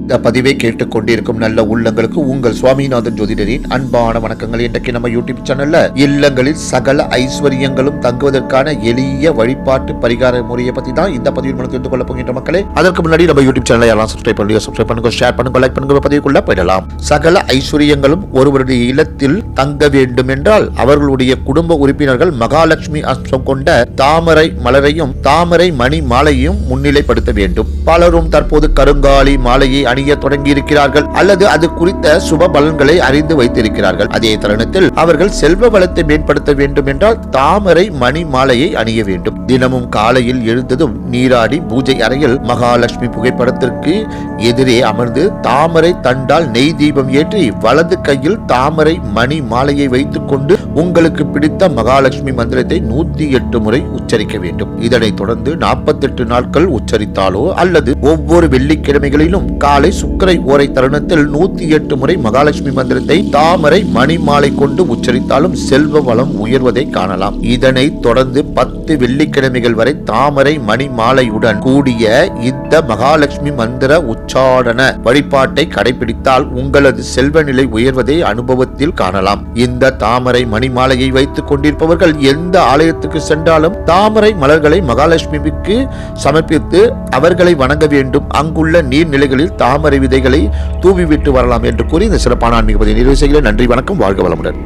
இந்த பதிவை கேட்டுக்கொண்டிருக்கும் நல்ல உள்ளங்களுக்கு உங்கள் சுவாமிநாதன் ஜோதிடரின் அன்பான வணக்கங்கள். இன்றைக்கு நம்ம யூடியூப் சேனல்ல இல்லங்களில் சகல ஐஸ்வர்யங்களும் தங்குவதற்கான எளிய வழிபாட்டு பரிகார முறையை பத்தி தான் இந்த பதிவில் மூலம் தெரிந்து கொள்ள போகின்ற மக்களே. அதற்கு முன்னாடி நம்ம யூடியூப் சேனலை எல்லாம் சப்ஸ்கிரைப் பண்ணுங்க, ஷேர் பண்ணுங்க, லைக் பண்ணுங்க. பதிவுக்குள்ள போயிடலாம். சகல ஐஸ்வர்யங்களும் ஒருவருடைய இல்லத்தில் தங்க வேண்டும் என்றால் அவர்களுடைய குடும்ப உறுப்பினர்கள் மகாலட்சுமி அம்சம் கொண்ட தாமரை மலரையும் தாமரை மணி மாலையும் முன்னிலைப்படுத்த வேண்டும். பலரும் தற்போது கருங்காலி மாலையை அணிய தொடங்கி இருக்கிறார்கள் அல்லது அது குறித்த சுப பலன்களை அறிந்து வைத்திருக்கிறார்கள். அதே தருணத்தில் அவர்கள் செல்வ வளத்தை மேம்படுத்த வேண்டும் என்றால் தாமரை மணி மாலையை அணிய வேண்டும். தினமும் காலையில் எழுந்ததும் நீராடி பூஜை அறையில் மகாலட்சுமி புகைப்படத்திற்கு எதிரே அமர்ந்து தாமரை தண்டால் நெய் தீபம் ஏற்றி வலது கையில் தாமரை மணி மாலையை வைத்துக் கொண்டு உங்களுக்கு பிடித்த மகாலட்சுமி மந்திரத்தை 108 முறை உச்சரிக்க வேண்டும். இதனைத் தொடர்ந்து 48 நாட்கள் உச்சரித்தாலோ அல்லது ஒவ்வொரு வெள்ளிக்கிழமைகளிலும் காலை சுக்கிரை ஓரை தருணத்தில் 108 முறை மகாலட்சுமி மந்திரத்தை தாமரை மணி மாலை கொண்டு உச்சரித்தாலும் செல்வ வளம் உயர்வதை காணலாம். இதனை தொடர்ந்து 10 வெள்ளிக்கிழமைகள் வரை தாமரை மணி மாலையுடன் கூடிய இந்த மகாலட்சுமி மந்திர உச்சாரண வழிபாட்டை கடைபிடித்தால் உங்களது செல்வ நிலை உயர்வதை அனுபவத்தில் காணலாம். இந்த தாமரை மணி மாலையை வைத்துக் கொண்டிருப்பவர்கள் எந்த ஆலயத்துக்கு சென்றாலும் தாமரை மலர்களை மகாலட்சுமிக்கு சமர்ப்பித்து அவர்களை வணங்க வேண்டும். அங்குள்ள நீர்நிலைகளில் தாமரை விதைகளை தூவிவிட்டு வரலாம் என்று கூறி இந்த சிறப்பான ஆன்மீக பதிவை நிறைவு செய்கிறேன். நன்றி, வணக்கம், வாழ்க வளமுடன்.